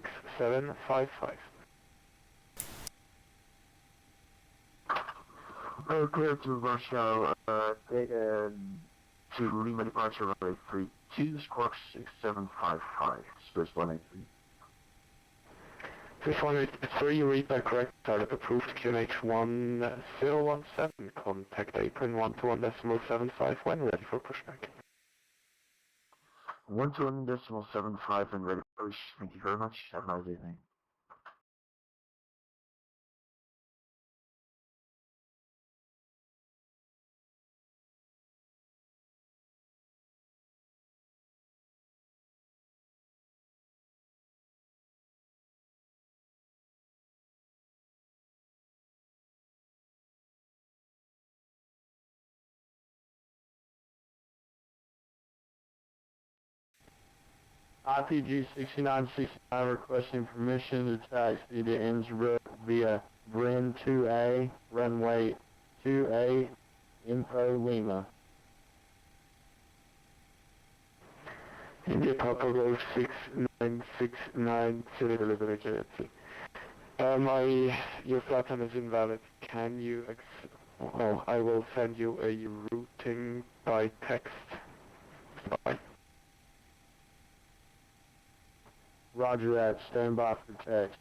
6755. Clear to Warsaw, data to Lima departure runway 32, squawk 6755, space 183. 183, read by correct startup approved QNH 1017, contact apron 121.75 when ready for pushback. 121.75 and ready for push. Thank you very much. Have a nice evening. RPG 6969 requesting permission to taxi to Innsbruck via Bryn 2A, runway 2A, Info Lima. India Papa Road 6969 to delivery agency. Your flight time is invalid. Can you, I will send you a routing by text. Bye. Roger that. Stand by for text.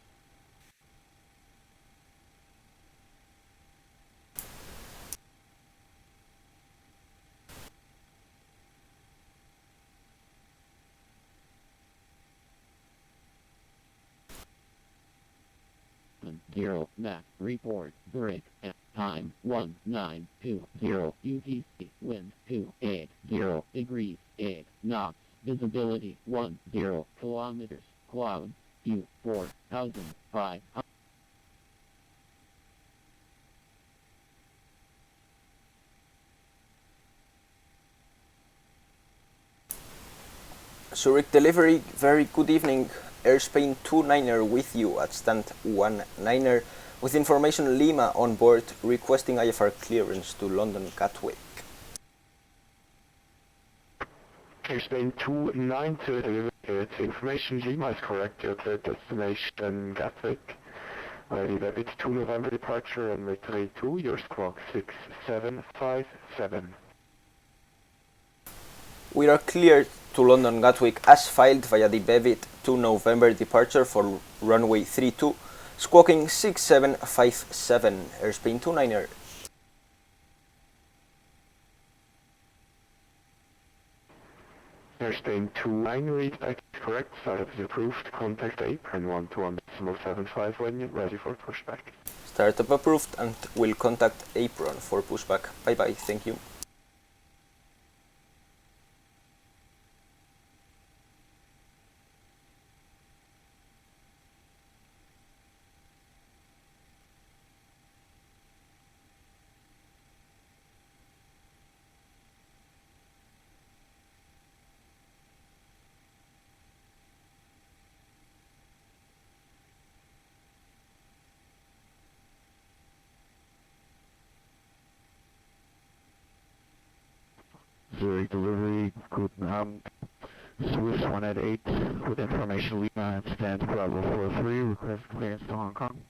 Zero Mac report break at time 1920 UTC wind 280 degrees 8 knots visibility 10 kilometers cloud view 4005. Zurich delivery, very good evening. Xplane 29er with you at stand 19er with information Lima on board requesting IFR clearance to London Gatwick. Xplane 29 to information Lima is correct. Your destination Gatwick. It's 2 November departure and runway 32, your squawk 6757. We are cleared to London Gatwick as filed via the Bevit 2 November departure for runway 32, squawking 6757, Xplane 29er. Xplane 29, read back correct, startup is approved, contact apron 121.75 when you're ready for pushback. Startup approved and will contact apron for pushback. Bye bye, thank you. Zurich delivery, guten Abend. Swiss 188 with information Lima at stand Bravo 43, request clearance to Hong Kong.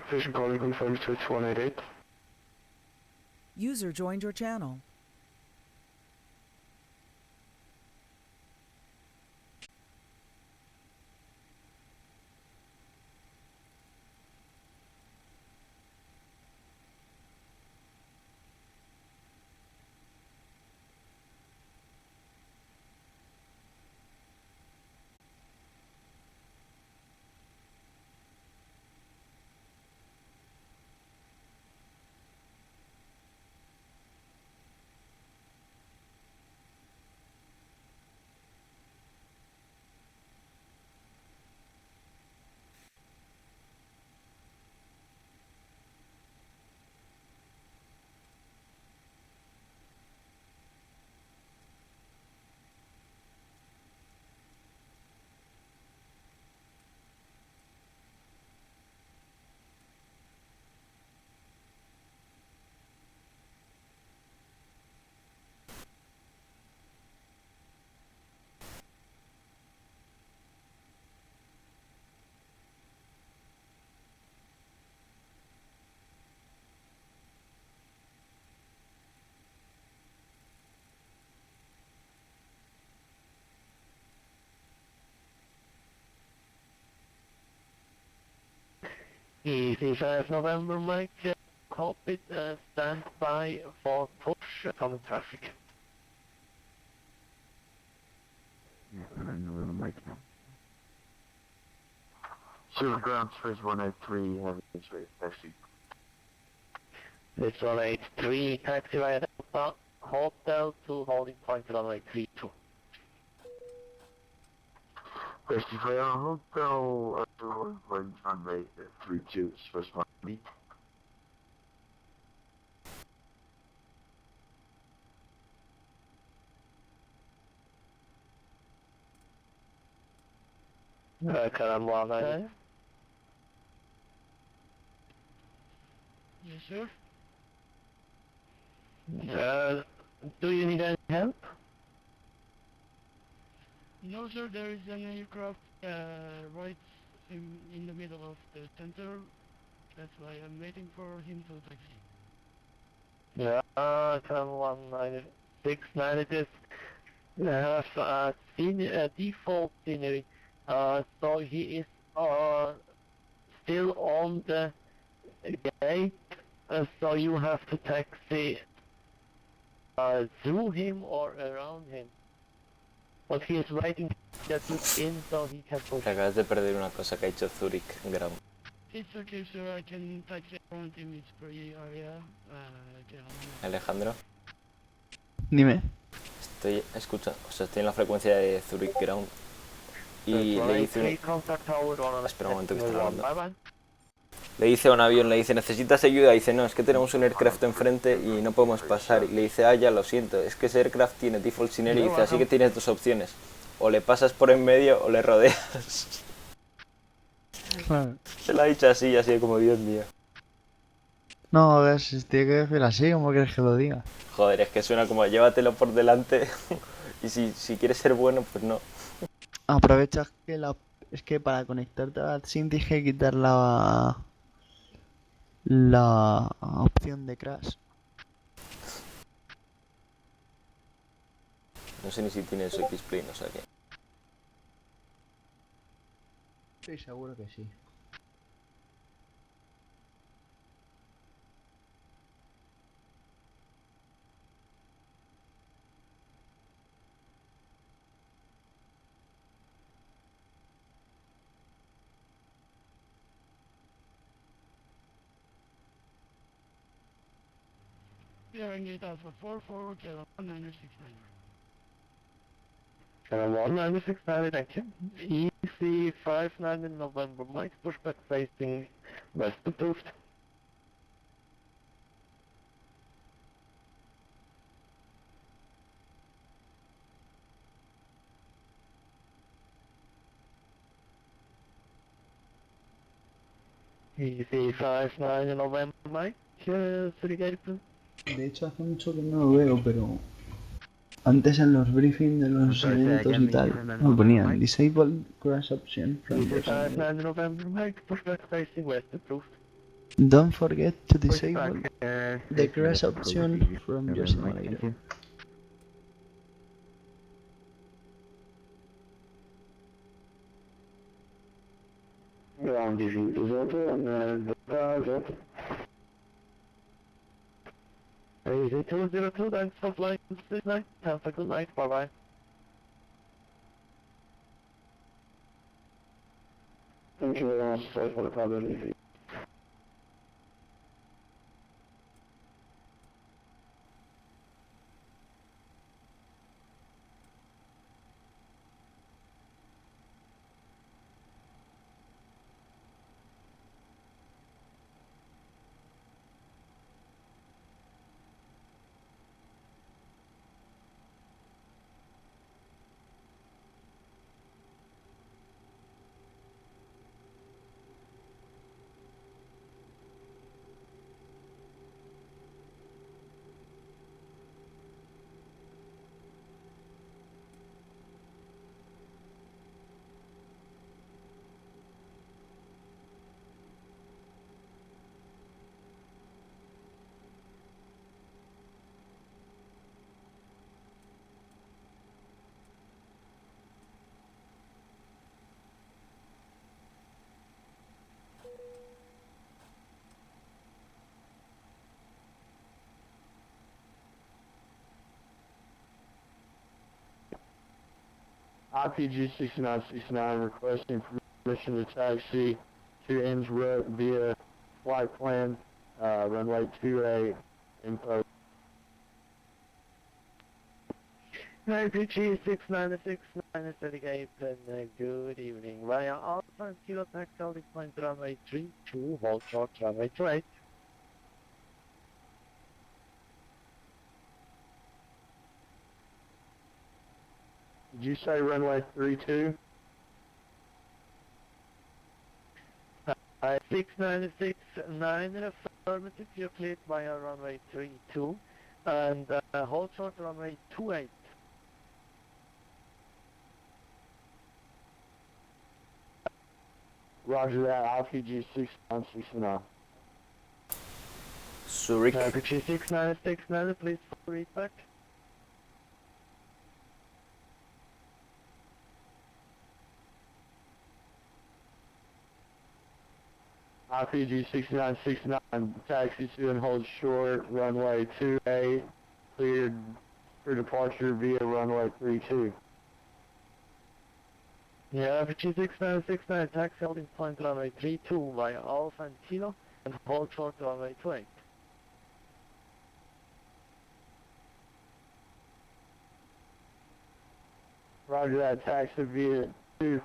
Vision calling confirmed Swiss 188. User joined your channel. Easy 5 November, Mike. Copy, stand by for push common traffic. Silver ground space 183, have a space taxi. This 183, taxi via Delta, hotel to holding point runway 32. Taxi via hotel, point runway 32, space 1 Karan 199. Yes, sir. Do you need any help? No, sir, there is an aircraft right in the middle of the center. That's why I'm waiting for him to taxi. Yeah, Karan 196, managers have seen default scenery. So he is still on the gate, so you have to taxi through him or around him. But he is waiting to get in so he can push. Te acabas de perder una cosa que ha hecho Zurich Ground. It's okay, sir, I can taxi around him, it's pretty area. Alejandro, Dime. estoy escuchando, o sea, estoy en la frecuencia de Zurich Ground y le dice espera un momento que estoy grabando. Le dice a un avión, le dice, ¿necesitas ayuda? Y dice, no, es que tenemos un aircraft enfrente y no podemos pasar. Y le dice, ah, ya lo siento, es que ese aircraft tiene default scenery. Y dice, así que tienes dos opciones. O le pasas por en medio o le rodeas. Claro. Se lo ha dicho así, así como, Dios mío. No, a ver, si tiene que decir así, ¿cómo quieres que lo diga? Joder, es que suena como, llévatelo por delante. Y si quieres ser bueno, pues no. Aprovecha que es que para conectarte a VATSIM tienes que quitar la opción de crash. No sé ni si tiene su Xplane, o sea que... Estoy seguro que sí. Clearing gate Alpha 44, Kilo 1969. Karan 196, thank you. EC 59 November, Mike, pushback facing west approved. EC 59 November, Mike, city gate. De hecho, hace mucho que no lo veo, pero antes en los briefings de los eventos y tal, me ponían Disable Crash Option from EC your side. 59 November, Mike, pushback facing west approved. Don't forget to disable the crash option from your simulator. Ground is auto and the car is auto. Easy 202, thanks for flying 69. Have a good night, bye bye. Thank you very much, sorry for the problem. RPG 6969 requesting permission to taxi to Innsbruck via flight plan, runway 28, info. RPG 6969 Delegate, good evening. Via Alpha Kilo Taxi holding point runway 32, hold short runway 28. Did you say runway 32? 6969 affirmative, you're cleared via runway 32 and hold short runway 28. Roger that, RPG 6969. Zurich. RPG 6969, please read back. RPG 6969, taxi to and hold short, runway 28, cleared for departure via runway 32. Yeah, RPG 6969, taxi holding point runway 32 via Alpha and Kilo and hold short runway 28. Roger that, taxi via to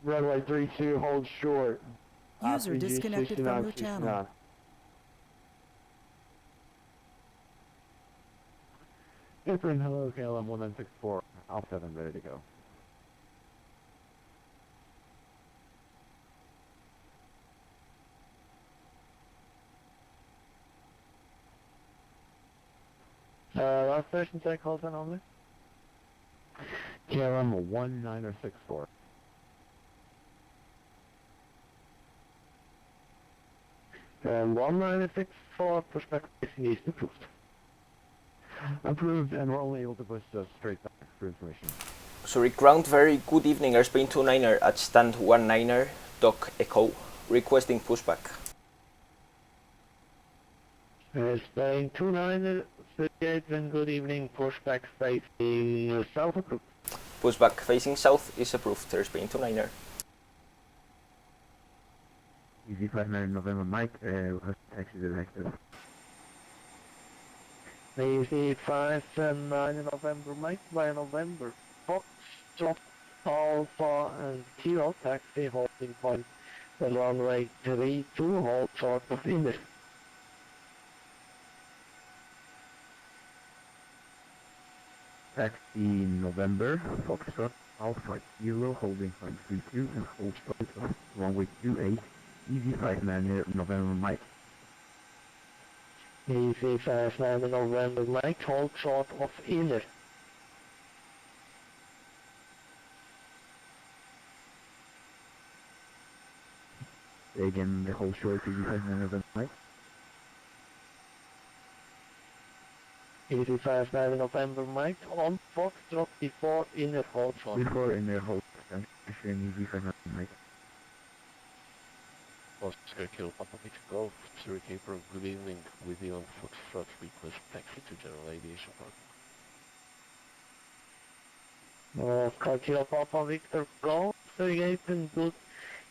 runway 32, hold short. User RPG disconnected from your 6969. channel. Different, hello, KLM 1964, Alpha 7, ready to go. Last station check, hold on only. KLM 1964. And 1964 prospect facing east approved. Approved, and we're only able to push straight back for information. Zurich ground, very good evening. Airspain 29er at stand 19er, dock echo, requesting pushback. Spain 2938, and good evening, pushback facing south approved. Pushback facing south is approved. Airspain 29er. Easy 59 November Mike, taxi directive. Easy 59 November Mike via November. Fox, Drop, Alpha and Kilo taxi holding point. The runway 32 hold short of India. Taxi November, Foxtrot, Alpha Kilo, holding point 32 and hold short of runway 28, Easy 59 November Mike. Easy 59 November Mike, hold short of India. Again, the hold short, Easy 59 November Mike. Easy 59 November Mike, on Foxtrot before India hold short. Before in their hold, assuring Easy 59 Mike. Oscar Kilo Papa Victor Golf, Zurich April, good evening, with you on Foxtrot, request taxi to General Aviation Park. Oscar Kilo Papa Victor Golf, Zurich and good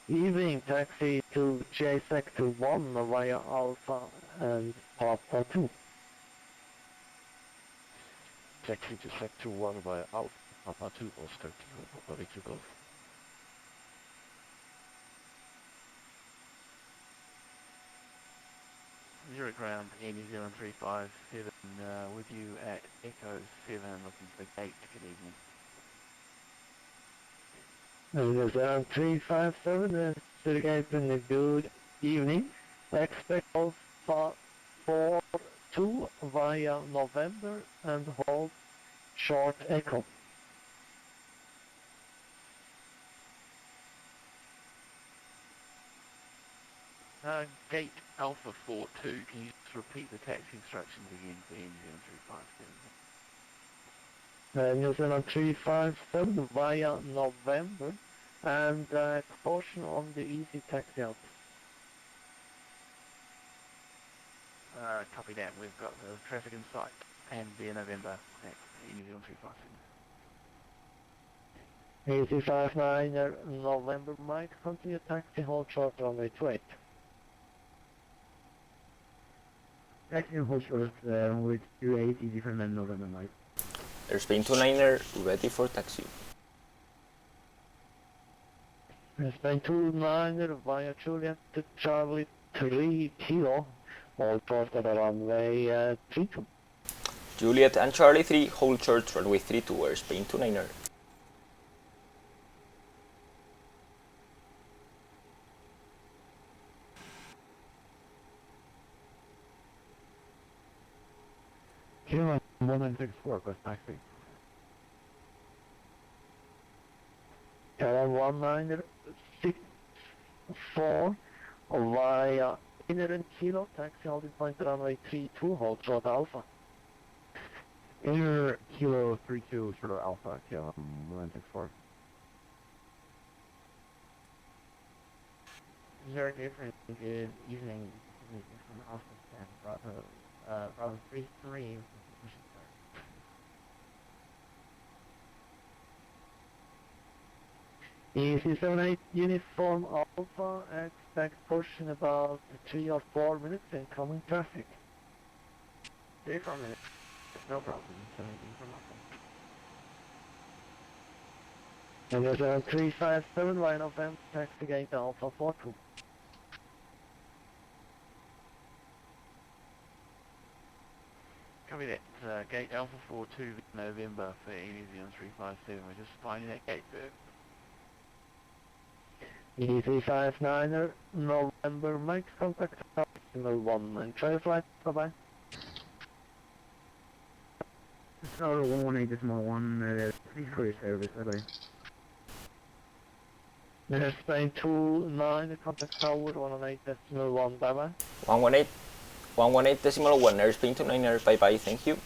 evening, taxi to J Sector 1 via Alpha and Papa 2. Taxi to Sector 1 via Alpha, Papa 2, Oscar Kilo Papa Victor Golf. Zurich ground, Air New Zealand 357, with you at Echo 7, looking for gate, good evening. And there's 357, Zurich and a good evening. Expect Alpha 4-2 via November and hold short echo. Gate Alpha 42, can you just repeat the taxi instructions again for Air New Zealand 357? New Zealand 357 via November and caution on the easy taxi out. Copy that, we've got the traffic in sight and via November at Air New Zealand 357. AC59 November Mike, continue taxi, hold short runway 28. Taxi and hold short with 28, easy for November Mike. Airspain 29er, ready for taxi. Airspain 29 via Juliet to Charlie 3 Kilo, hold short at runway 32. Juliet and Charlie 3, hold short runway 32, airspain 29er. Kilo 1964, request taxi. KLM 1964 via Inner Kilo, taxi holding point runway 32, hold short Alpha. Inner Kilo 32, short of Alpha, KLM 1964. Very different. Good evening. From Alpha 10, Bravo 33. EC78 Uniform Alpha, expect push in about 3 or 4 minutes, incoming traffic. 3 or 4 minutes. No problem. 17 from Alpha. And there's a 357 line of M, taxi gate Alpha 42. Copy that. Gate Alpha 42 November for New Zealand 357. We're just finding that gate there. EC59er November Mike, contact Terminal 1 and try flight, bye bye. Tower 118.1, please for your service, bye bye. Airspain 29, contact Tower 118.1, bye bye. 118.1, airspain 29er, bye bye, thank you.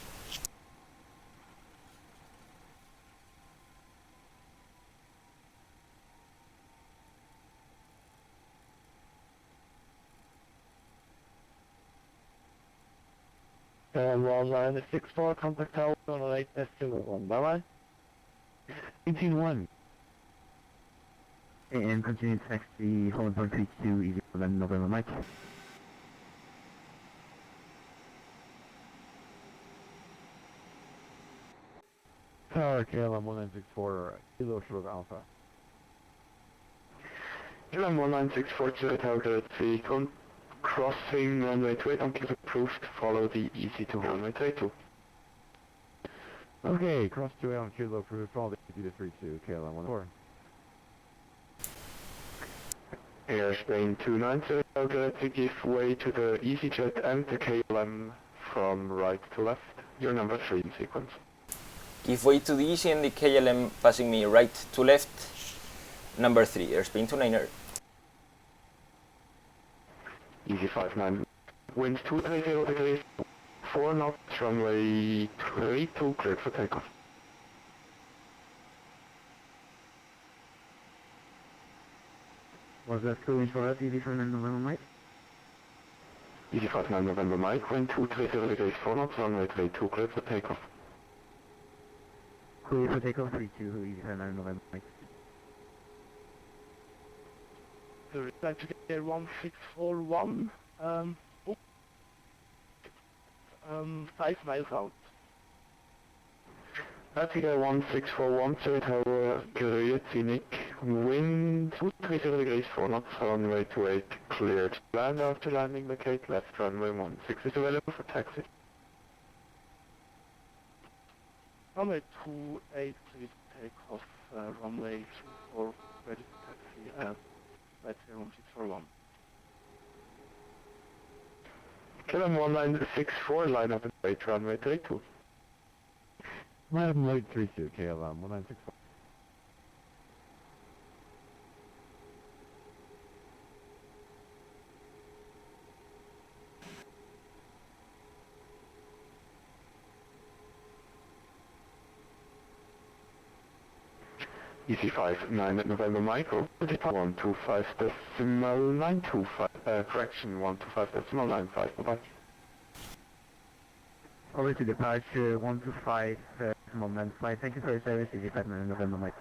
And 1964, contact Tower 118.1, bye bye. 18-1. And continue taxi, hold point 32, easy for November Mike. Tower KLM 1964, Kilo short of Alpha. KLM 1964 to Tower 3, crossing runway 28 on clear approved, follow the easy to runway 32. Okay, cross 2 on Kilo approved, follow the easy to 32, KLM 14. Airspain 29 to Tower to give way to the EasyJet and the KLM from right to left, your number 3 in sequence. Give way to the Easy and the KLM passing me right to left, number 3, airspain 29er. Easy 59, winds 230 degrees, 4 knots, runway 32, cleared for takeoff. Was that cooling for us, easy for November Mike? Easy 59 November Mike, wind 230 degrees, 4 knots, runway 32, cleared for takeoff. Clear for takeoff 32, easy for November Mike. So we'd like to get 1641, 5 miles out. Attica 1641 to Tower Korea Scenic, wind 230 degrees, 4 knots, runway 28, cleared. Land after landing, locate left runway 16 is available for taxi. Runway 28, please take off, runway 24, ready for taxi, let's say 1641. KLM 1964, line up and wait, runway 32. Madam Light 32, KLM 1964. Easy 59 at November Micro, 125.925, correction 125.955, bye-bye. Over to departure 125, moment flight. Thank you for your service, easy 59 November Mike.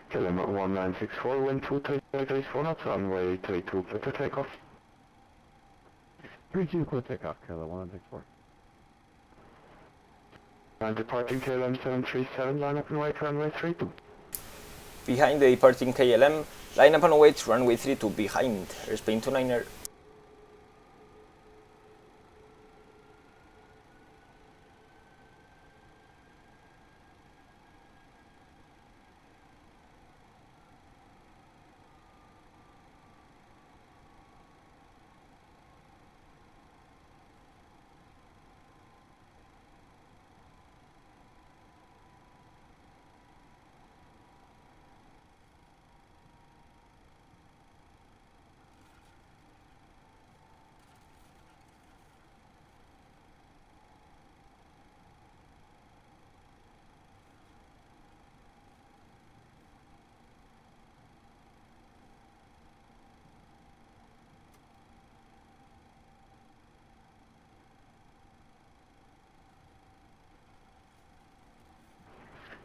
KLM 1964, wind 234 knots, runway 32, clear for takeoff. 32, clear takeoff, KLM 1964. And departing KLM 737, line up and wait, runway 32. Behind the departing KLM, line up and await runway 32 behind, airspace 29er.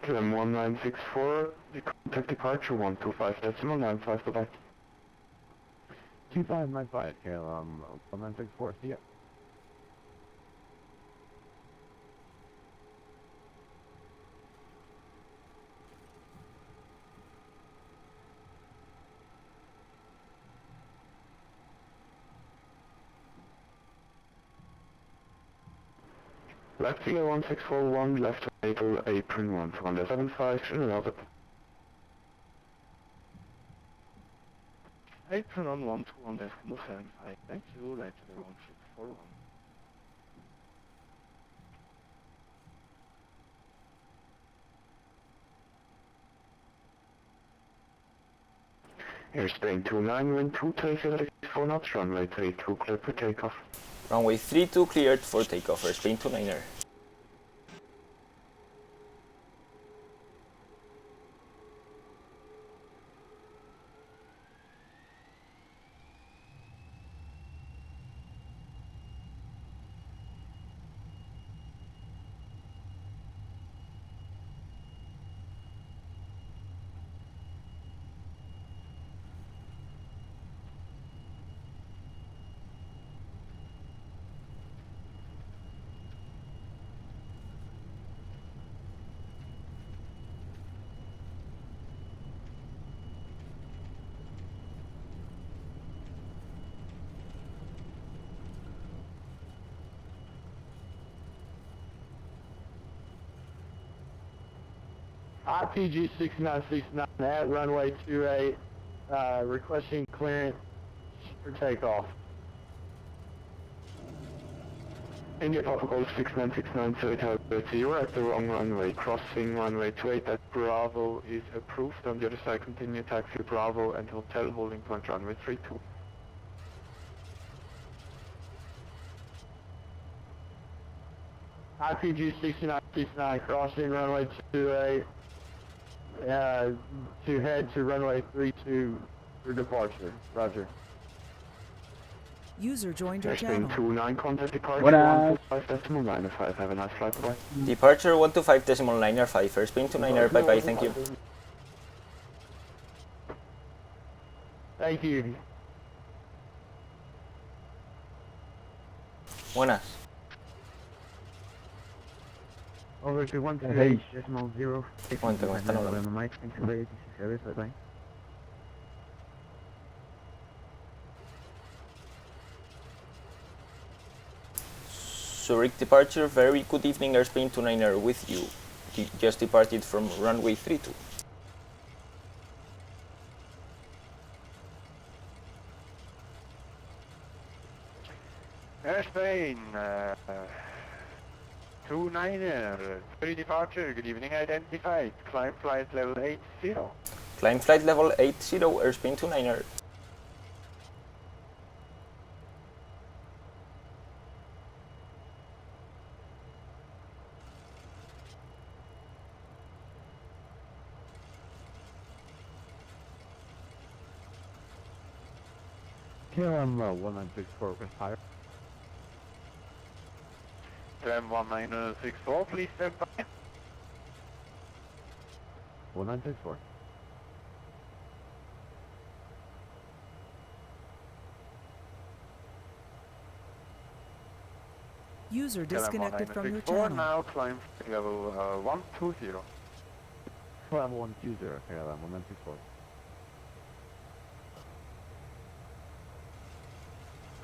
KLM 1964, the contact departure 125.95, bye-bye. 2595, KLM 1964, see ya. Left figure 1641, left fatal, apron 175, and another. Apron on 121.75, thank you, later 1641. Airspace 29, wind 234 knots, runway 32, clear for takeoff. Runway 32 cleared for takeoff, airspace 29er. RPG 6969 at runway 28, requesting clearance for takeoff. India Papa Golf 6969 to Hotel 30, you're at the wrong runway, crossing runway 28 at Bravo is approved. On the other side, continue taxi Bravo and hotel holding point runway 32. RPG 6969 crossing runway 28, to head to runway 32 for departure. Roger. User joined your channel. Airspace 29, contact departure What up? 125.95, have a nice flight, bye. Departure 125.95, airspace 29er, bye bye, thank you. Thank you. Buenas. Over to 128.0. Un momento, que me están hablando. Mike, thanks for the service, bye-bye. Zurich departure, very good evening, airspace 29er with you. Just departed from runway 32. Airspace 29er, free departure, good evening, identified, climb flight level 80. Climb flight level 80, airspace 29er. KLM 1964, request higher. KLM 1964, please stand by. 1964. User disconnected from your 4 channel. now climb level 120. Climb 120, KLM 1964.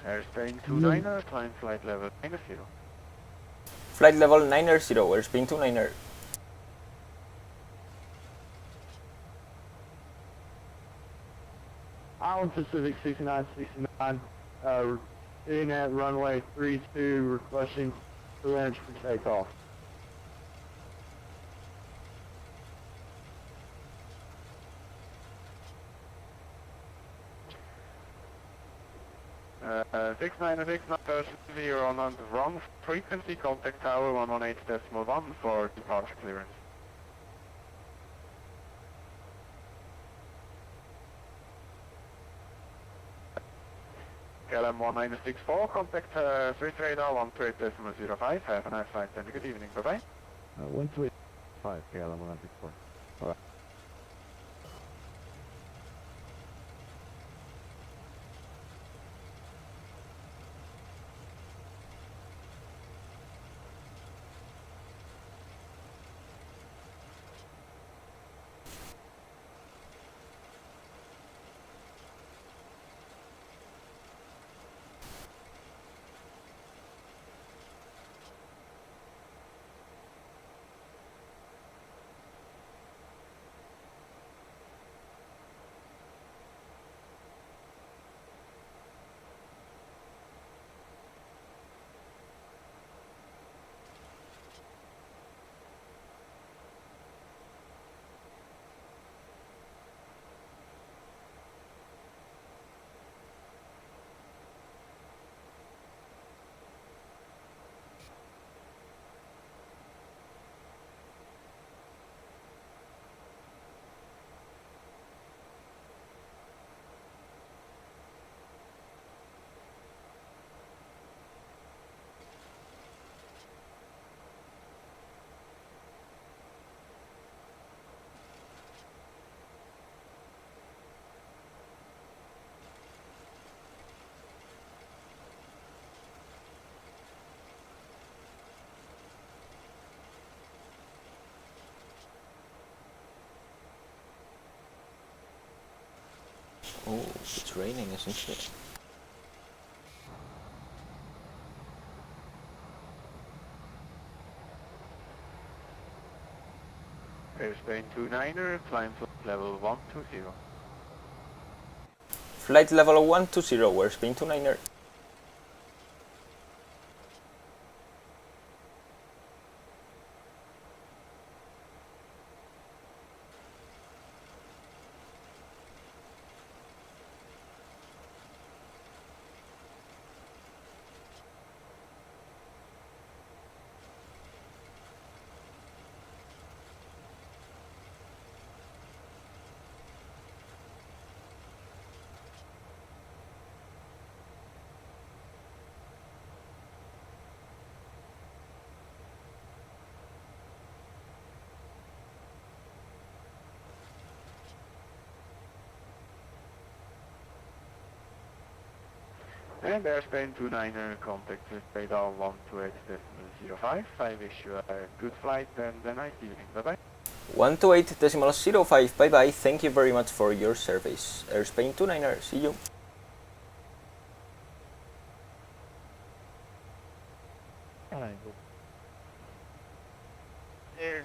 Airspain 29er, climb flight level -0. Flight level 90, airspain 29er. Island Pacific 6969, in at runway 32, requesting clearance for takeoff. Six nine zero on the wrong frequency, contact tower 118.1 for departure clearance. KLM 1964, contact Swiss radar 128.05, have a nice flight and good evening, bye bye. 125, KLM 1964. Alright. Oh, it's raining, isn't it? Airspain 29er, climb flight level 120. Flight level 120, airspain 29er. And airspain 29er, contact radar 128.05. I wish you a good flight and a nice evening. Bye bye. 128.05, bye bye. Thank you very much for your service. Airspain 29er, see you. There's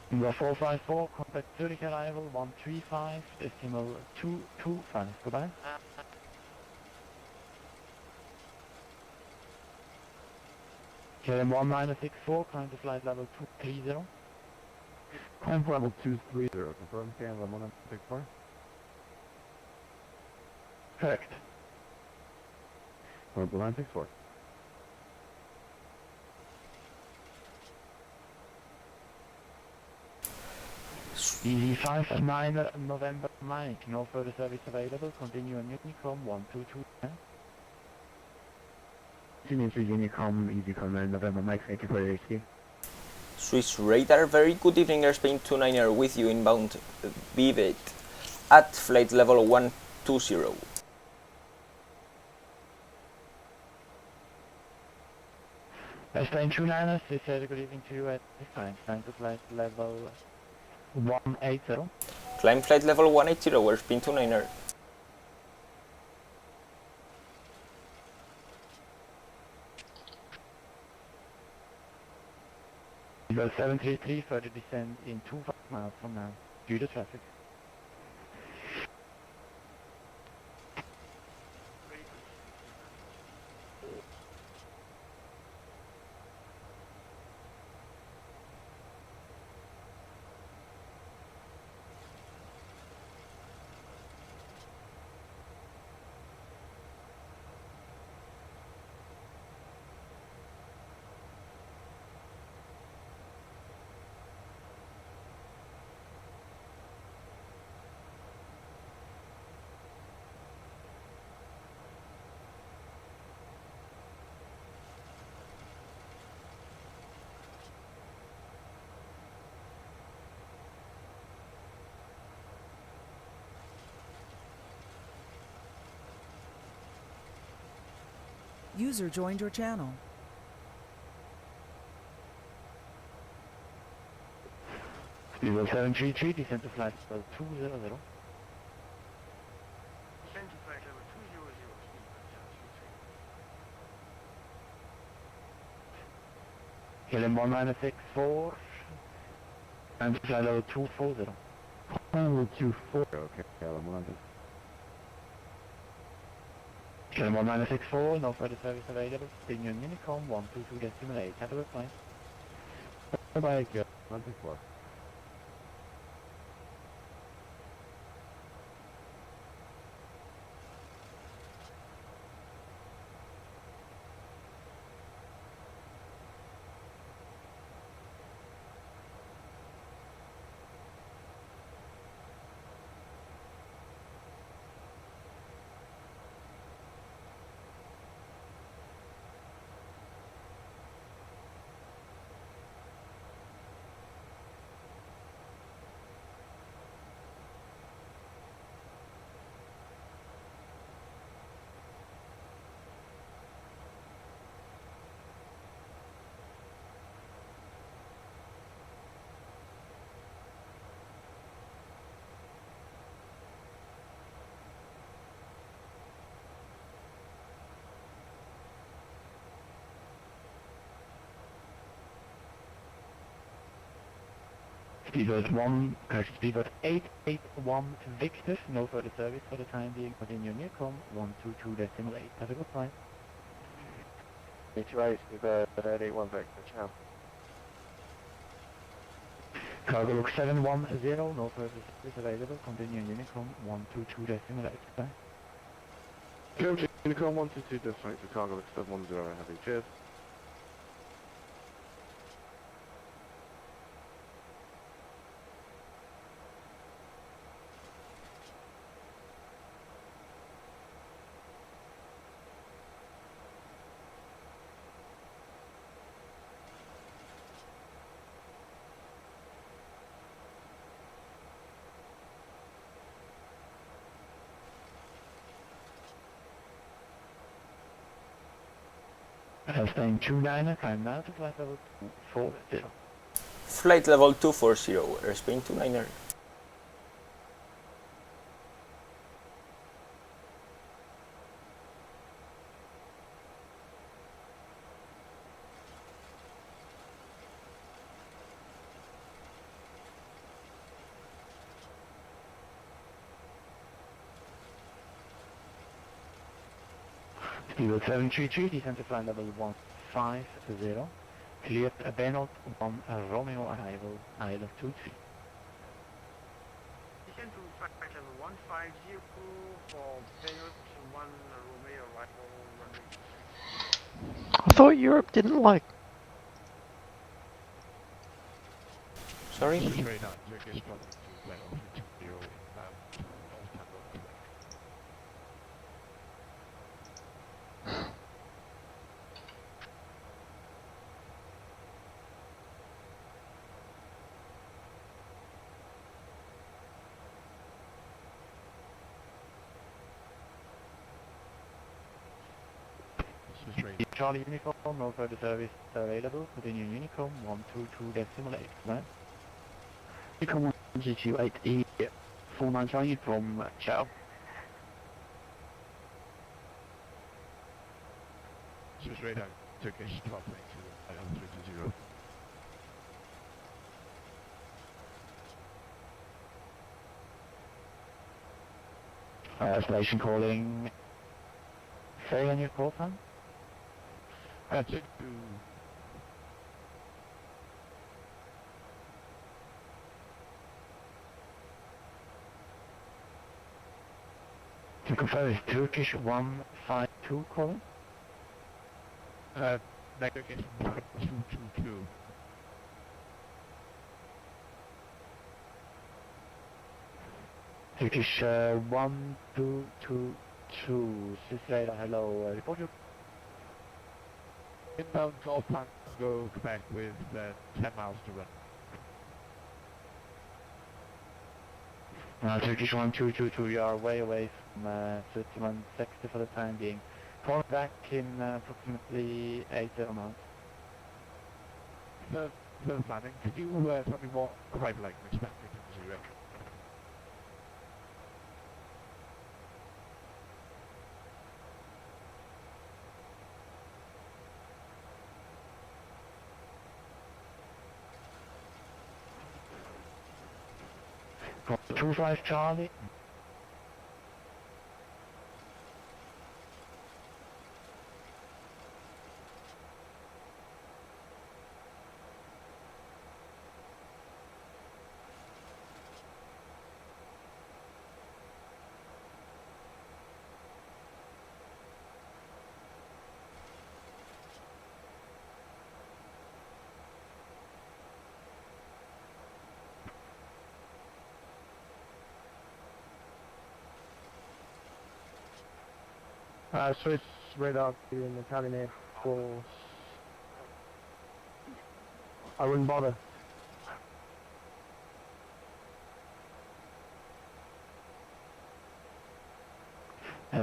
The 454, contact vertical arrival 135, decimal 225, goodbye. KLM 1964, climb to flight level 230. Climb level 230, confirm KLM 1964. Correct. Level 964. EV59 November Mike, no further service available, continue on Unicom 122. Union 3 Unicom, EasyCom, November Mike, thank you for your HQ. Swiss radar, very good evening, Airspain 29er with you inbound VATSIM at flight level 120. Xplane 29er, this is good evening to you at this time. Time to flight level 180. Climb flight level 180, Airspain 29er. Level 733, further descend in 25 miles from now, due to traffic. User joined your channel. Level 733, descend to flight level 200. Descend to flight level 200, speed KLM 1964, and to flight level 240. Level 24. Okay, KLM KLM 1964, no further service available. Pinion Unicom 122.8. Have a good flight. Bye-bye, KLM 124. Speedbird 881 Victor, no further service for the time being. Continue Unicom 122.8. Have a good flight. H2A, Speedbird 881 Vector, ciao. Cargo look 710, no further service available. Continue Unicom 122.8. Bye. Coach Unicom 122, destination to cargo, 710, heavy, cheers. Staying 29er, climb now to flight level 240. Flight level 240, Airspain 29er. Speedbird 733, descend to flight level 150. Cleared Bernard 1 Romeo arrival, Isle of Tutsi. Descend to flight level 150 for Balearic 1 Romeo arrival, runway. I thought Europe didn't like. Sorry? Charlie Uniform, no further service available. Continue Unicom 122.8, right? Unicom 122.8E, 49 Charlie from Chow. Swiss radar, Turkish 12.2, IL 320. Station calling. Say on your call time? Check To confirm, is Turkish 152 calling? Turkish 1222. Turkish 1222, Swiss radar, hello, report your... Inbound call plan, go Quebec with 10 miles to run. Turkish 1222, you are way away from Switzerland, 60 for the time being. Call back in approximately 80 miles. Further planning, could you tell me what arrival I can expect in Zurich? Call 25 Charlie. Swiss radar in the Italian Air Force. I wouldn't bother.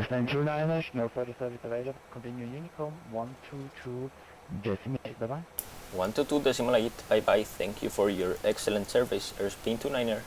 Stand 29ers, no further service available. Continue Unicom 122.8, bye-bye. 122.8, bye bye. Thank you for your excellent service, Airsplane 29er.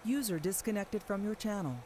User disconnected from your channel.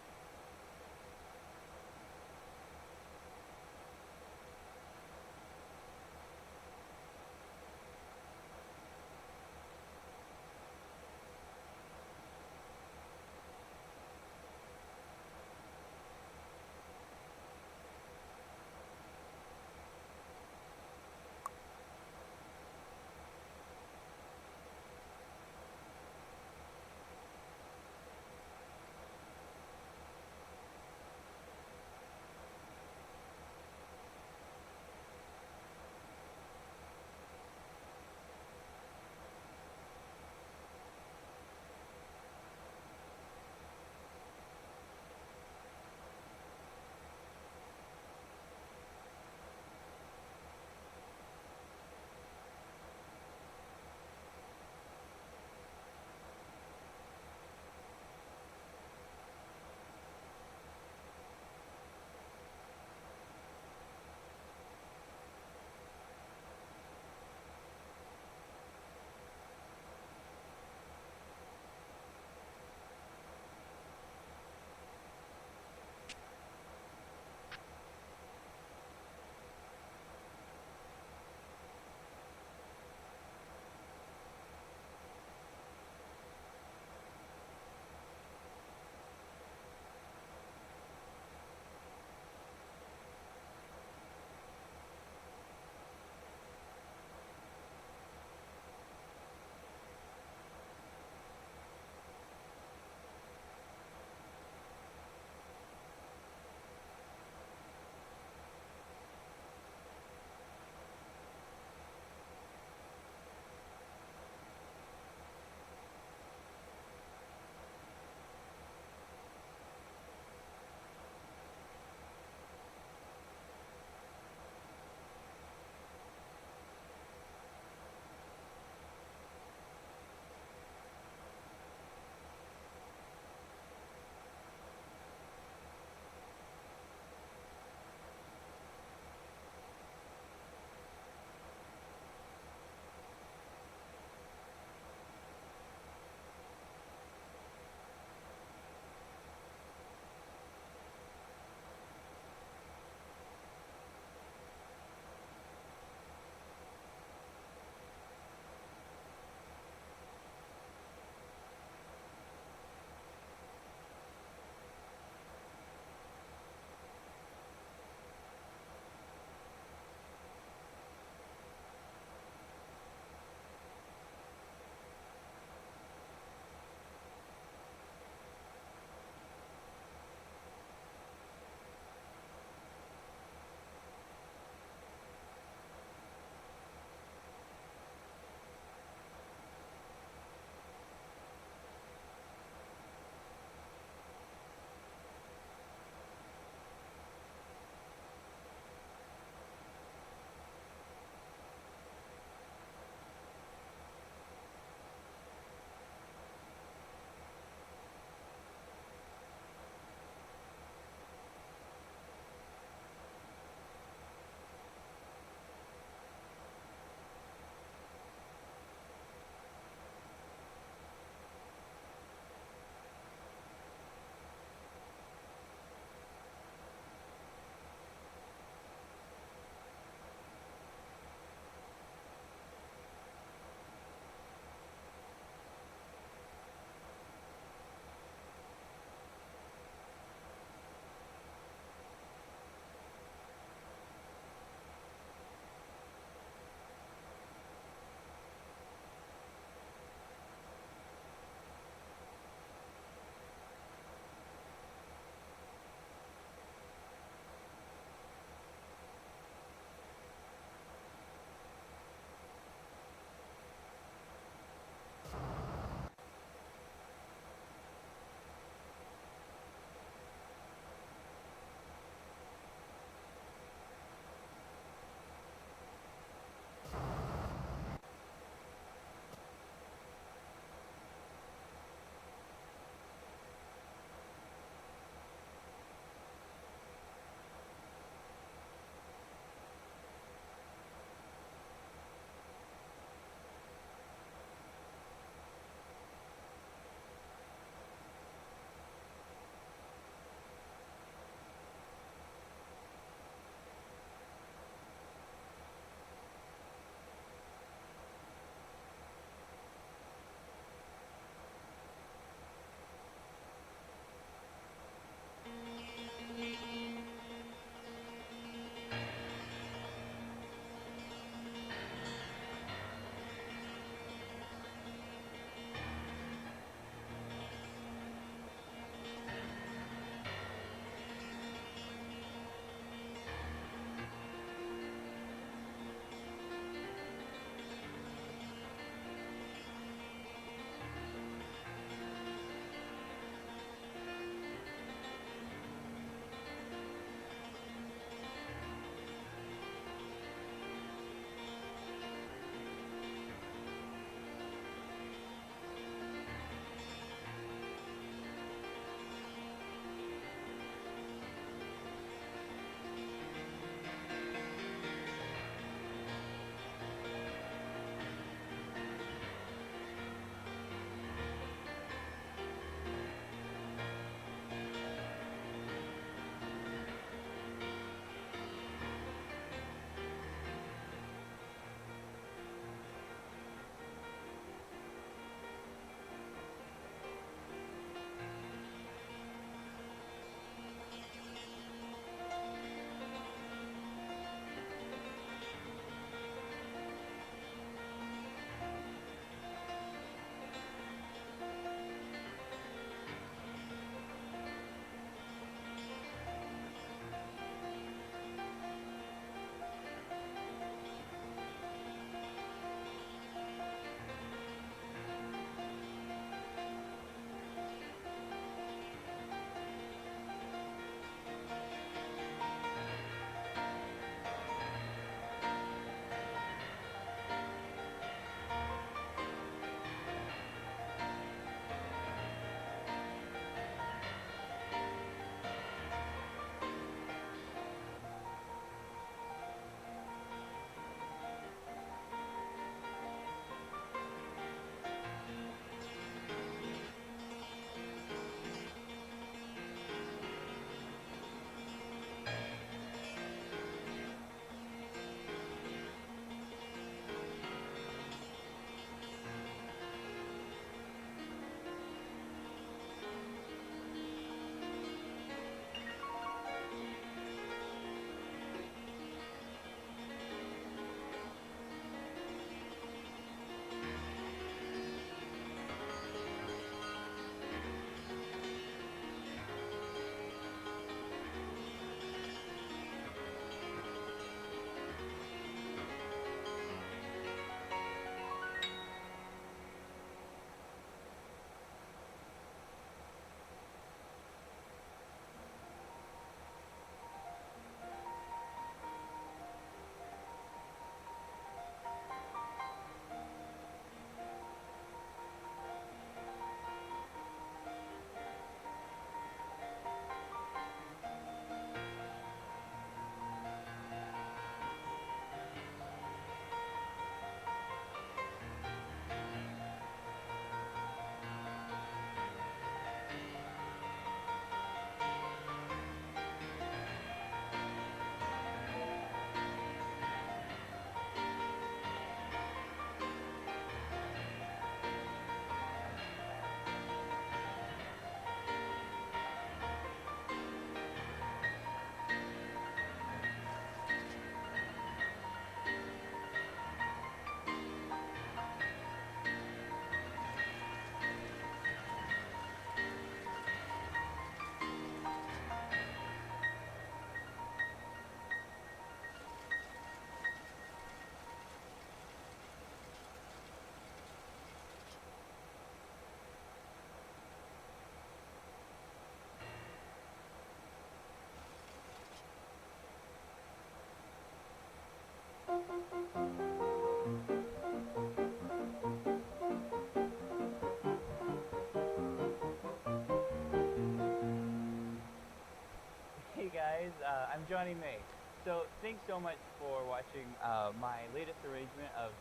Johnny May. So thanks so much for watching my latest arrangement of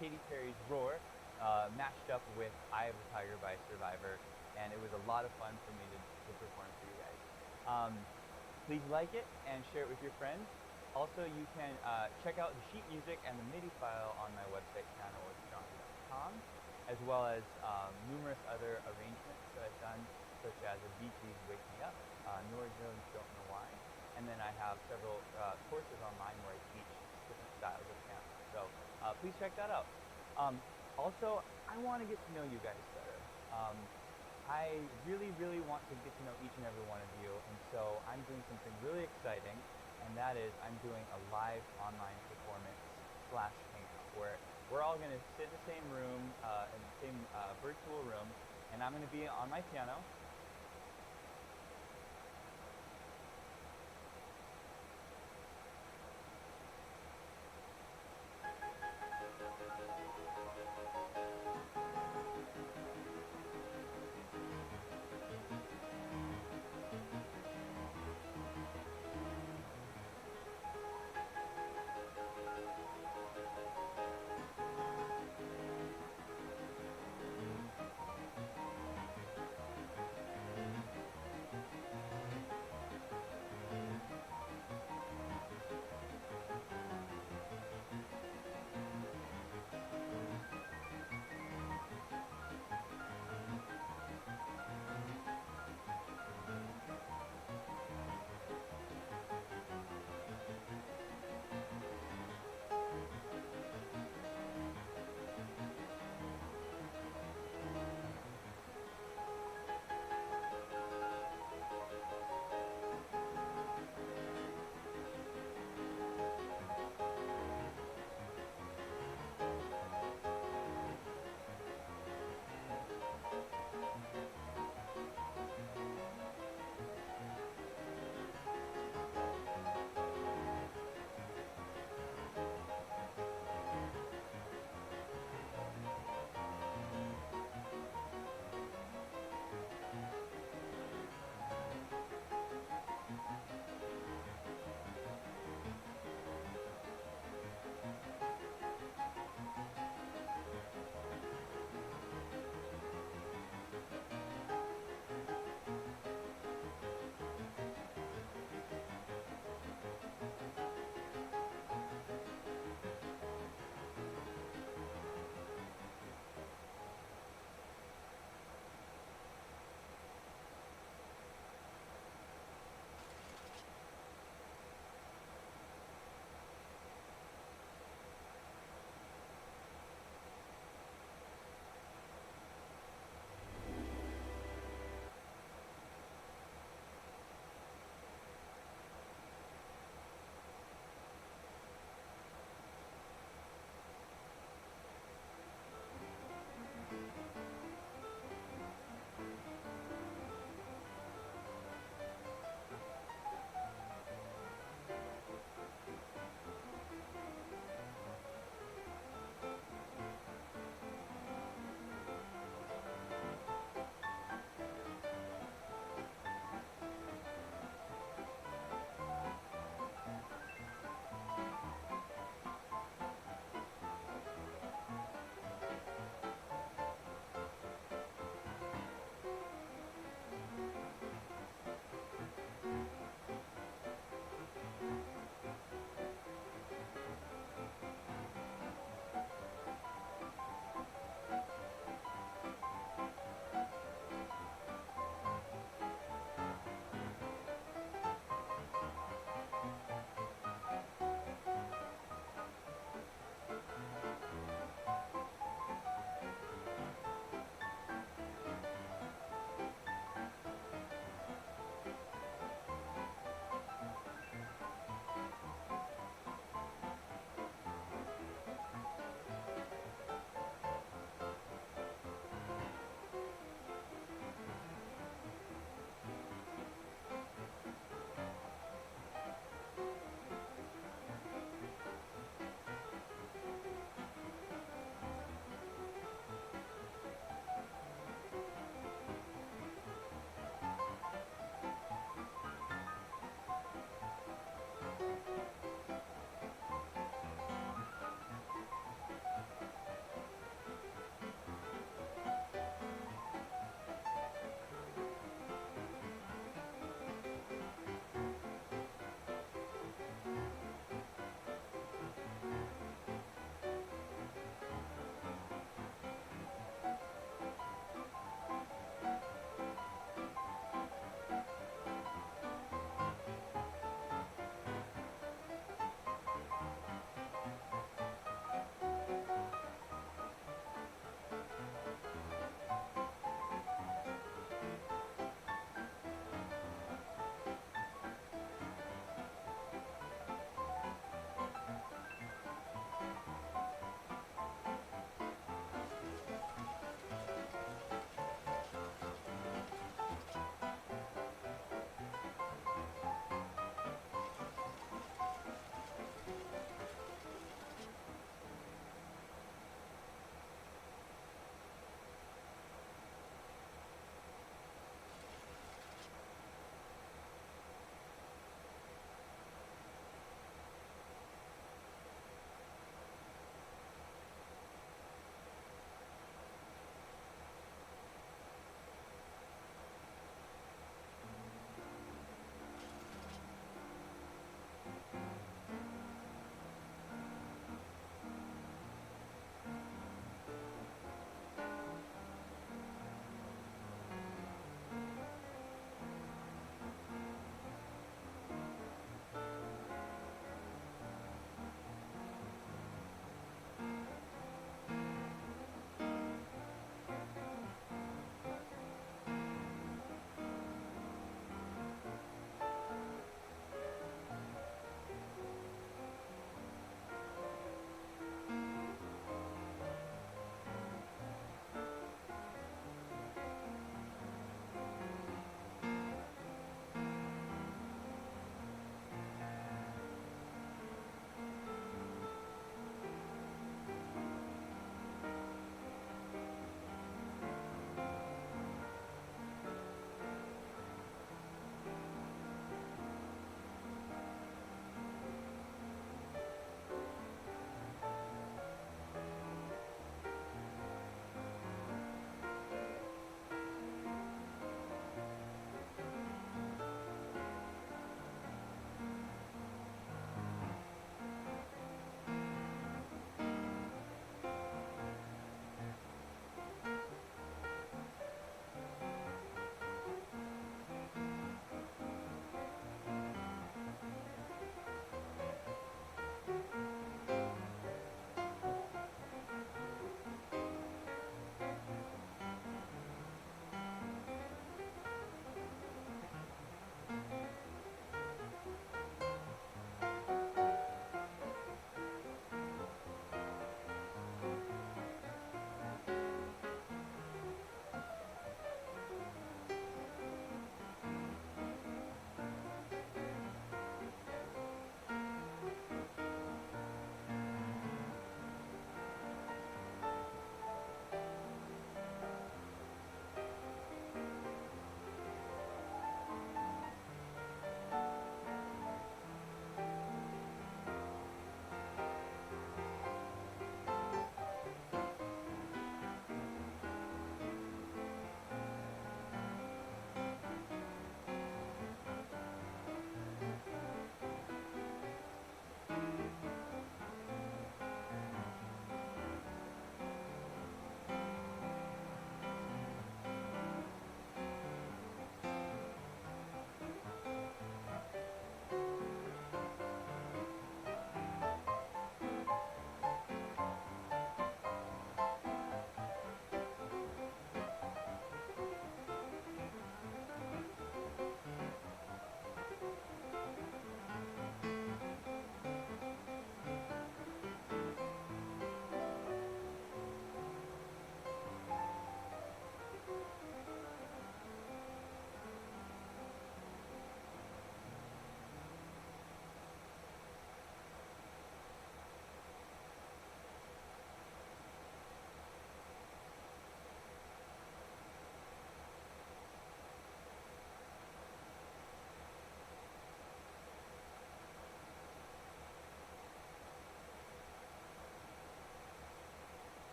Katy Perry's Roar mashed up with Eye of the Tiger by Survivor, and it was a lot of fun for me to perform for you guys. Please like it and share it with your friends. Also, you can check out the sheet music and the MIDI file on my website channelwithjohnny.com, as well as numerous other arrangements that I've done, such as a Bee Gees Wake Me Up, Nora Jones Don't Know Why, and then I have several courses online where I teach different styles of piano. So please check that out. Also, I want to get to know you guys better. I really, really want to get to know each and every one of you, and so I'm doing something really exciting, and that is I'm doing a live online performance / hangout where we're all going to sit in the same room, in the same virtual room, and I'm going to be on my piano.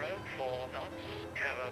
4 knots, cover.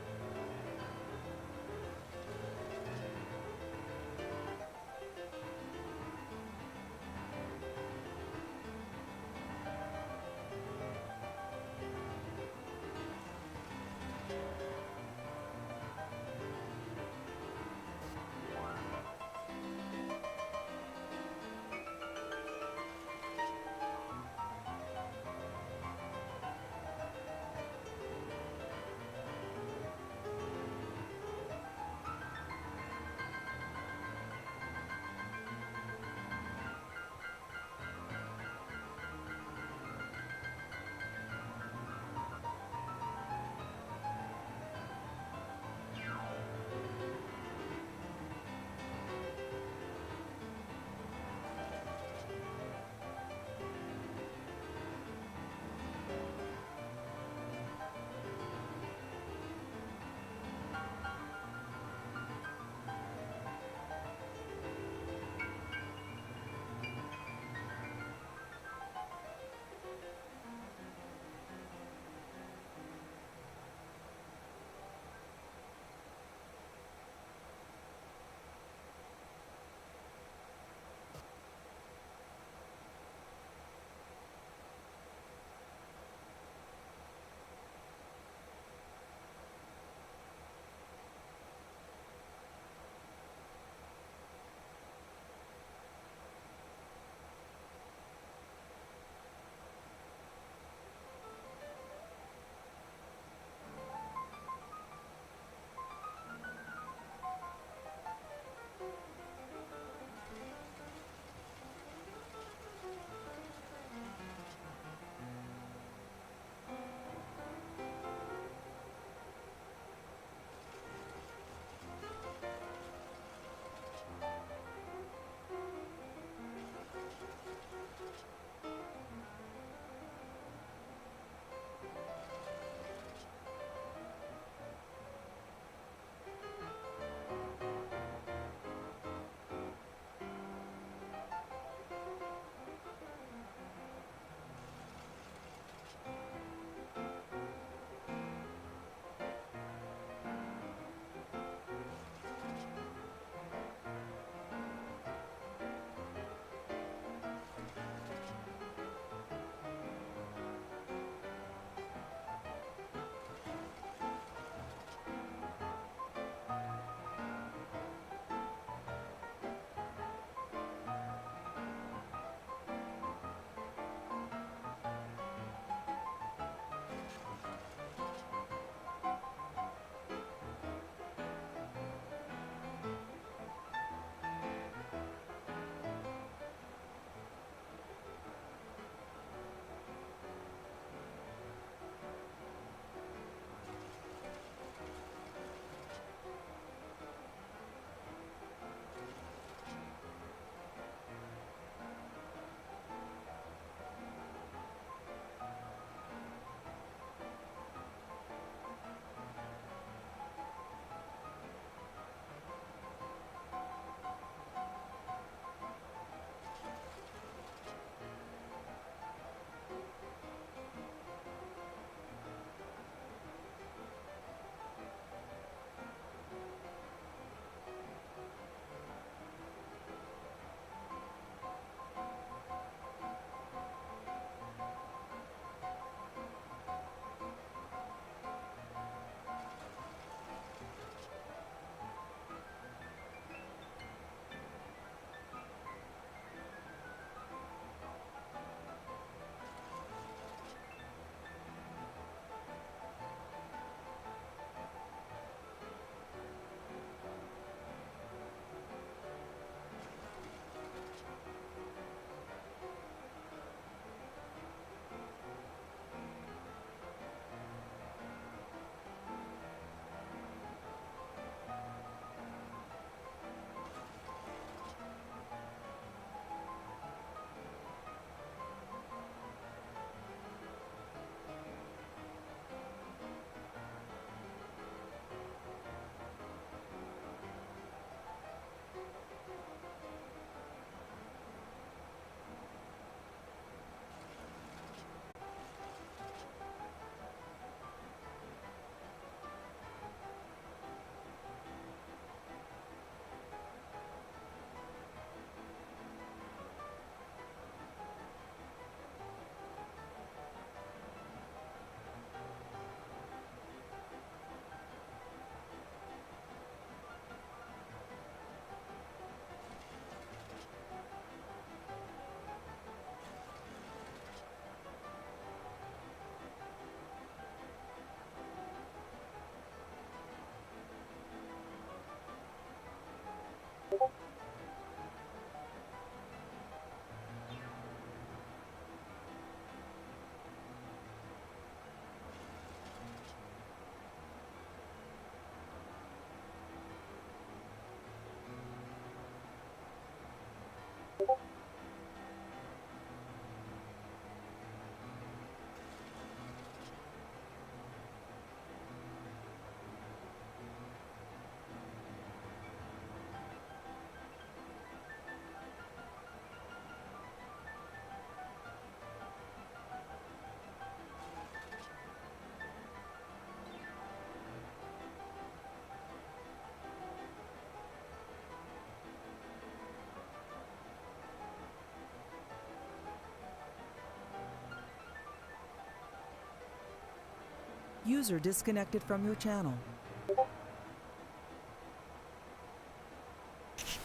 User disconnected from your channel.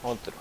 Otro.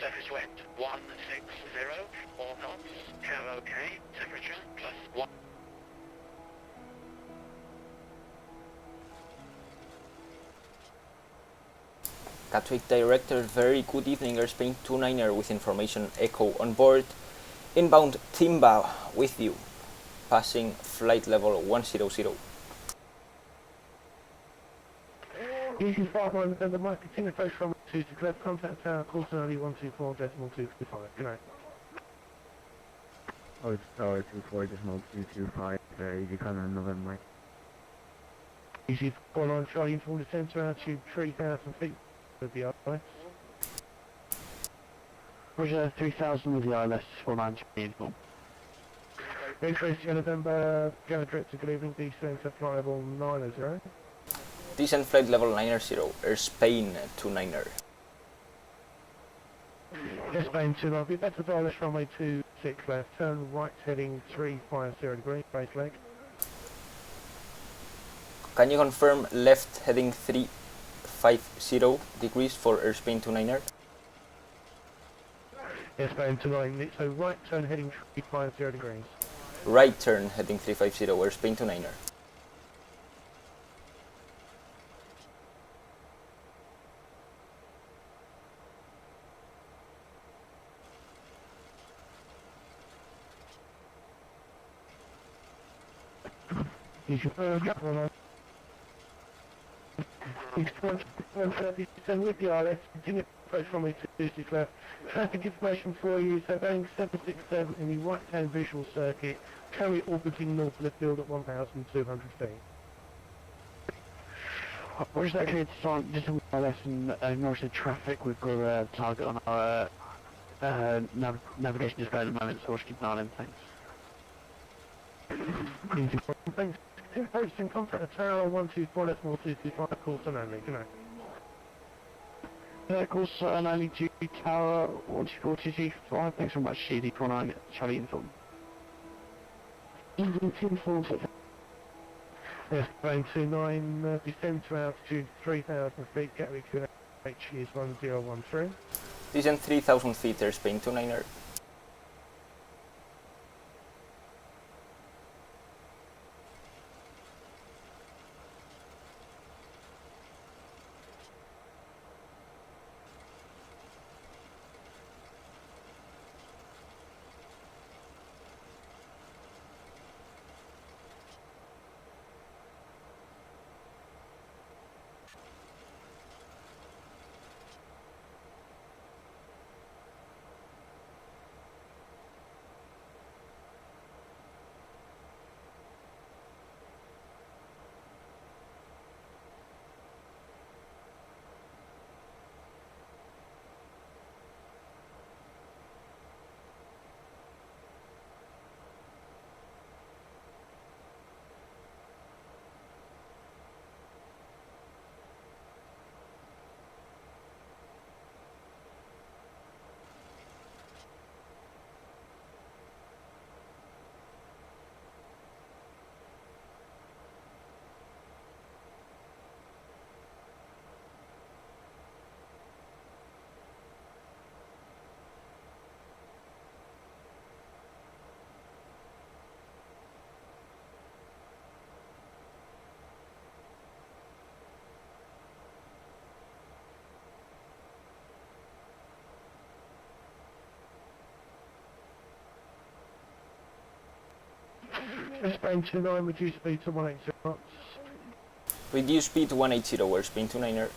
surface wind 160, 4 knots, air okay, temperature +1. Gatwick Director, very good evening, airspace 29er with information echo on board. Inbound Timba with you, passing flight level 100. Easy 5 November, Mike, continue approach from 2 to clear, contact tower, course early 124.225, good night. Oh, it's 24.225, EGKK November. Easy 49 Charlie, inform the center altitude 3,000 feet with the ILS. Roger, 3000 with the ILS, 49 inform. Increase November, General Director, good evening, descent to flight level 90. Descent flight level 90, airspace 29er. Xplane 29, that's the ILS runway 26 left, turn right heading 350 degrees, base leg. Can you confirm left heading 350 degrees for airspace 29er? Xplane 29, so right turn heading 350 degrees. Right turn heading 350, airspace 29er. You should drop on East 137 with the ILS, continue approach from me to 26 left. Traffic information for you, so Boeing 767 in the right-hand visual circuit, currently orbiting north of the field at 1,200 feet. Where's that clear to start? Just on ILS and ignore the traffic. We've got a target on our navigation display at the moment, so we'll keep an eye on him, thanks. Thanks. Approaching contact tower 124.225, course and only, good night. Course and only to tower 124.225, thanks very much, CD49, Charlie inform. Engine 10 Yes, plane 29, descend to altitude 3,000 feet, Gatwick H is 1013. Descent 3,000 feet, airspace 29er. Xplane 29, reduce speed to 180 knots. Reduce speed to 180, airspace 29er.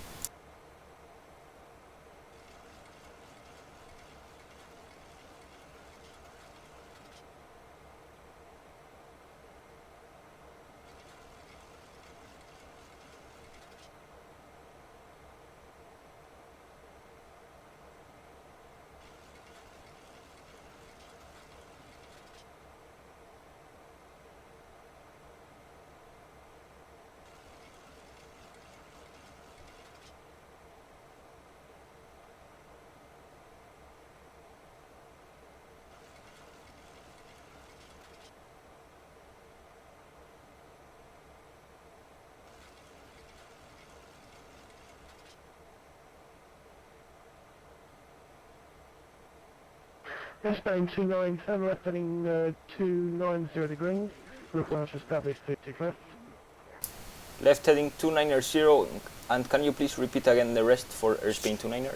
Xplane 297, left heading 290 degrees, request established 30 left. Left heading 290, and can you please repeat again the rest for airspain 29er?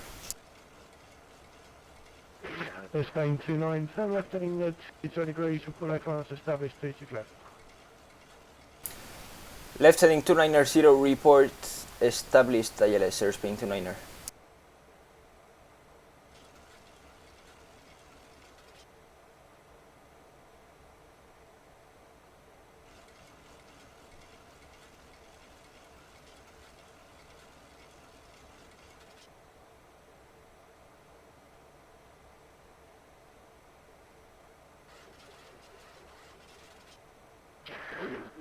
Xplane 297, left heading 220 degrees, request established 30 left. Left heading 290, report established ILS airspain 29er.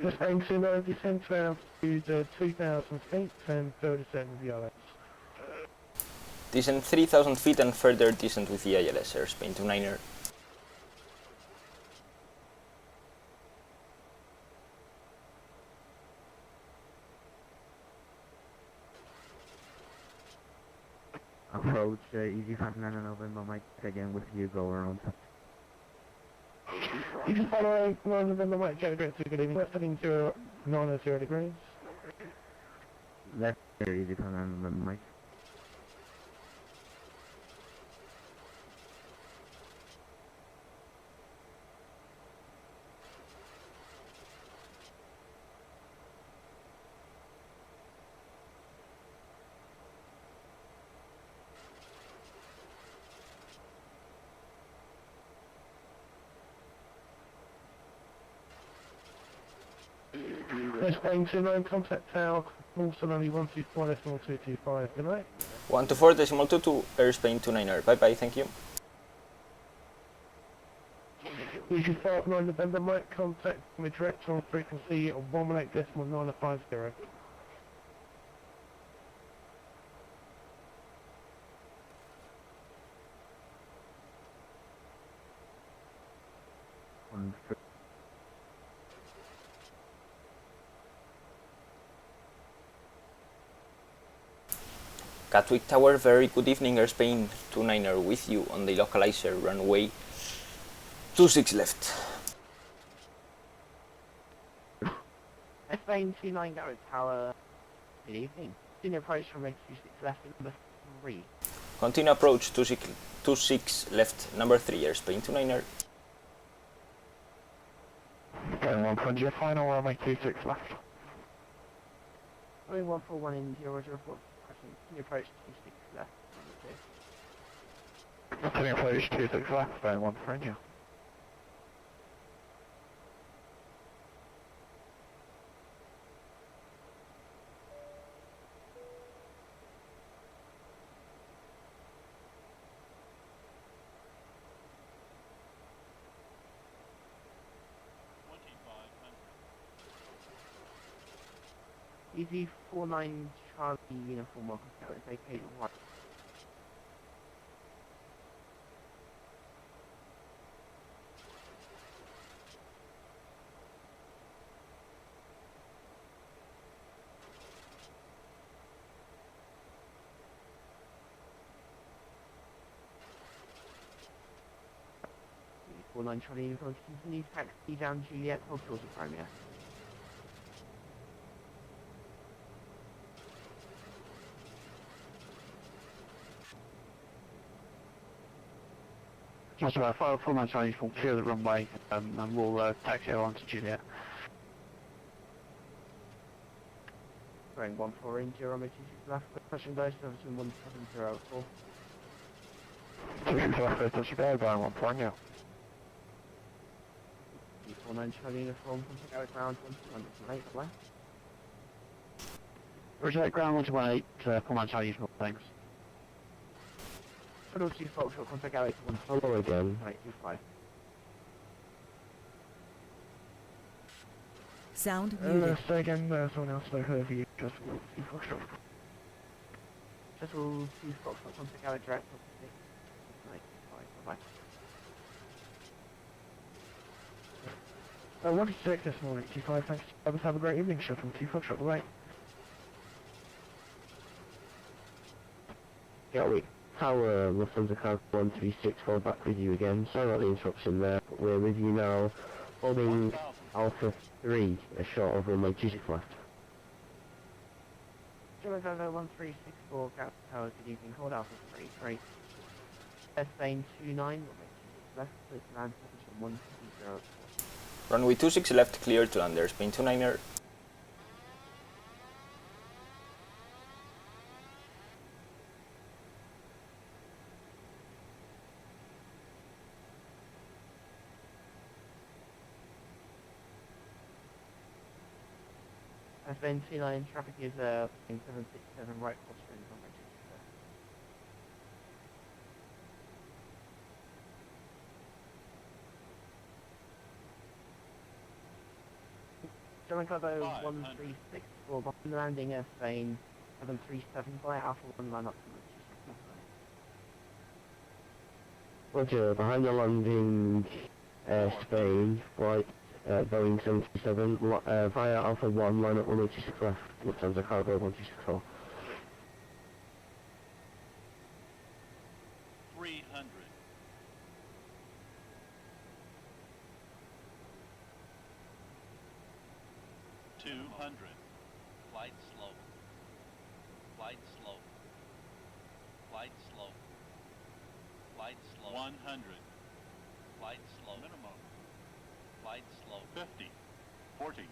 Xplane 290, descend to altitude 2,000 feet and further descend with the ILS. Descend 3,000 feet and further descent with the ILS airspain 29er. Approach EG59 November, Mike again with you, go around. You can follow November Mike Jet Direct to good evening, left heading 90 degrees. Left there, EG59 November, Mike. Xplane 29, contact tower, also only 124.225, good night. 124.22, airspain 29er. Bye bye, thank you. EG59 November Mike, contact me direct on frequency of 118.950. Gatwick Tower, very good evening, airspain 29er with you on the localizer, runway 26 left. Xplane 29 Gatwick Tower, good evening. Continue approach from range 26 left, number 3. Continue approach 26 left, number 3, airspain 29er. Going 120, final runway 26 left. Going 141 in 004, continue approach 26 left, number 2. Continue approach 26 left, going 140. EG49 Charlie uniform, welcome to Gatwick, vacate 1. EG49 Charlie uniform, continue taxi down Juliet, hold short of Crimea. That's about 49 Chinese from clear the runway, and we'll taxi on to Juliet. Going 14 0 26 left, pressing base 1704. 26 left, that's you there, going 140. E49 Charlie uniform, contact Gatwick ground 118 left. Reject ground 118, 49 Chinese, thanks. Follow 2 Foxtrot, contact Gatwick 1. Follow again. 825. Sound muted. Say again, someone else spoke over you, just 2 Foxtrot. Settle 2 Foxtrot, contact Gatwick direct 6. 825, bye-bye. 106 this morning, 25, thanks. Have a great evening, ship from 2 Foxtrot, bye. Gatwick Tower, Lufthansa Cargo 1364 back with you again. Sorry about the interruption there, but we're with you now, holding Alpha 3, a short of runway 26 left. Zero 1364, Cap Tower, good evening, hold Alpha 3, great. Xplane 29, runway 26 left, please land position 120. Runway 26 left, clear to land, airspace 29er. Xplane 29, traffic is 767 right crosswind, runway 26 left. German Cargo 1364, behind the landing Xplane 737 by Alpha 1 line up to Roger, behind the landing Spain, flight Boeing 737, via Alpha 1, line up 186 left, Lufthansa Cargo 1264. 300. 200. Flight slow. Flight slow. Flight slow. Flight slow. 100. Flight slow. Minimum. Flight slow. 50. 40.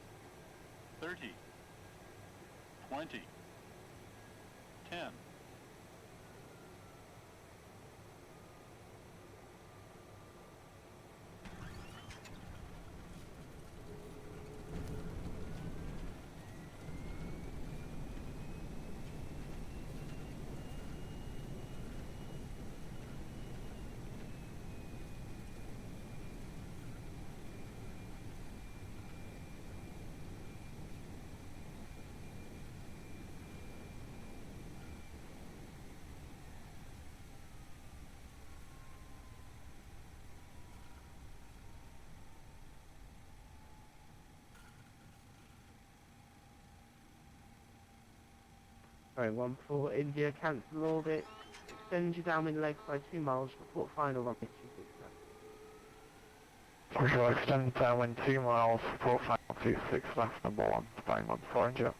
30. 20. 10. Sorry, 14 India, cancel orbit. Extend your downwind leg by 2 miles, report final runway 26 left. Roger, extend downwind 2 miles, report final 26 left, number 1, Spain 14 India.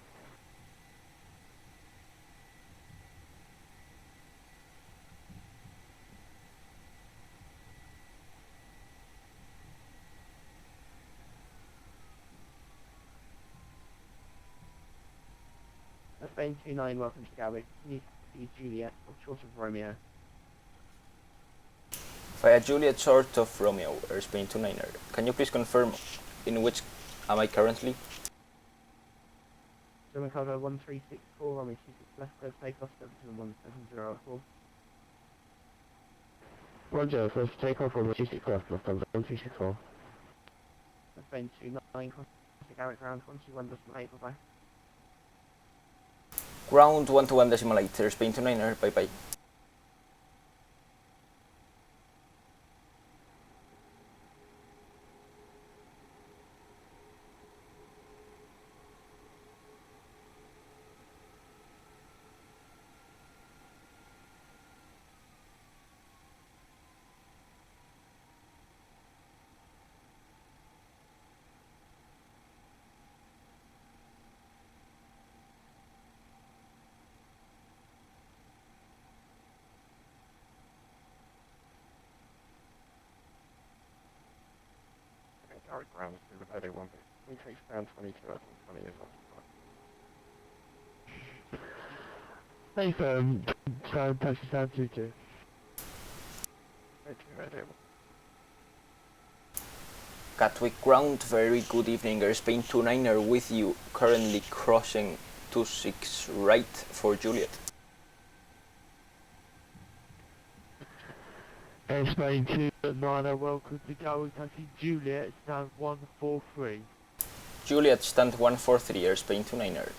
Spain 29, welcome to Gatwick. Can you see Juliet, or short of Romeo? Via Juliet, short of Romeo, airspace 29er. Can you please confirm in which am I currently? German Cargo 1364, runway 26 left, go takeoff 71704. Roger, first takeoff on 26 left, Lufthansa 1364. Spain 29, cross the Gatwick ground 121.8, bye-bye. Ground 121.8, airspace 29er, bye bye. Gatwick ground, 081. We take down 22, I think 20 is off. Hey, taxi down 22. Gatwick ground, very good evening, airspace 29er with you, currently crossing 26 right for Juliet. Airspace 29, welcome to Gatwick, taxi Juliet, stand 143. Juliet, stand 143, airspace 29er.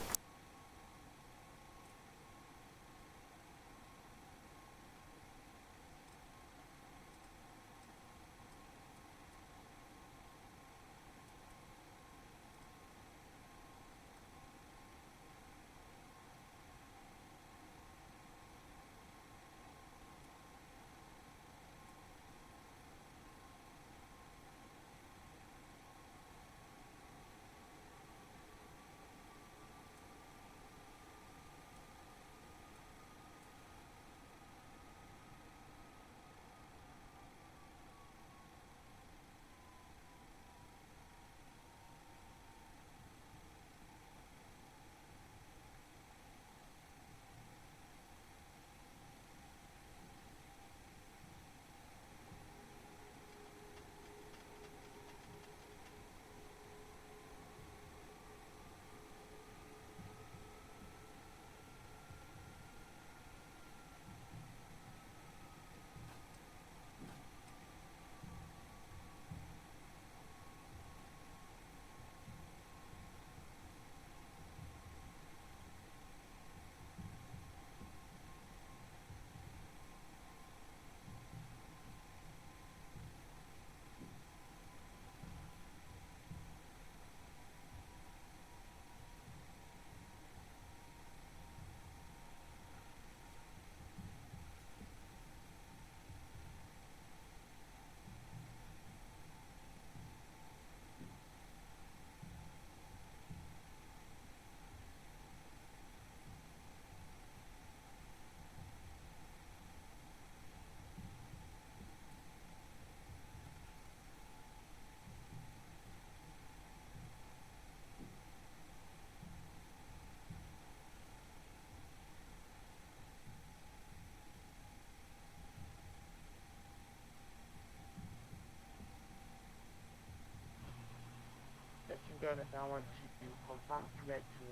service, I want to confirm commit to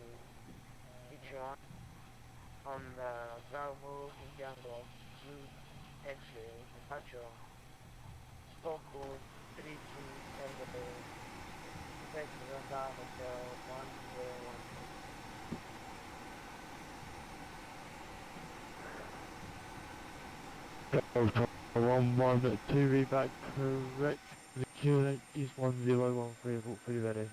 feature on the Bravo Indiango route entry departure. Stock code 32 Tango, Peninsula Hotel 1012. Delta 112 reback correct. The QNH is 1013, fully ready.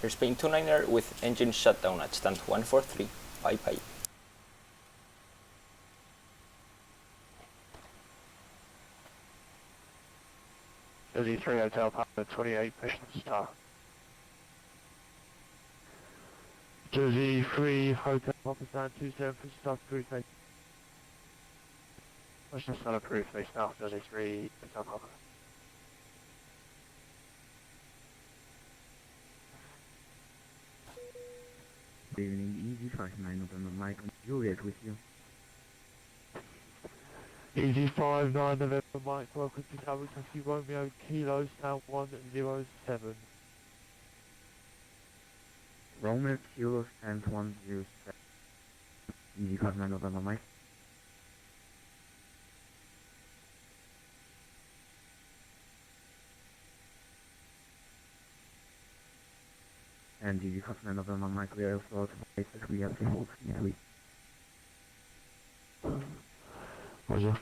Airspain 29er with engine shutdown at stand 143. Bye bye. Jersey 3 Hotel Papa 28 patients star. Jersey 3 Hotel Papa Stand 27 for staff crew face. Question not approved face staff Jersey 3 Hotel Papa. Good evening, Easy 59 November Mike and Juliet with you. Easy 59 November Mike, welcome to Tower Taxi Romeo Kilo Stand 107. Romeo Kilo stands 107. Easy 59 November Mike. And Easy 59 November Mike, we are also places we have to hold next week. Roger.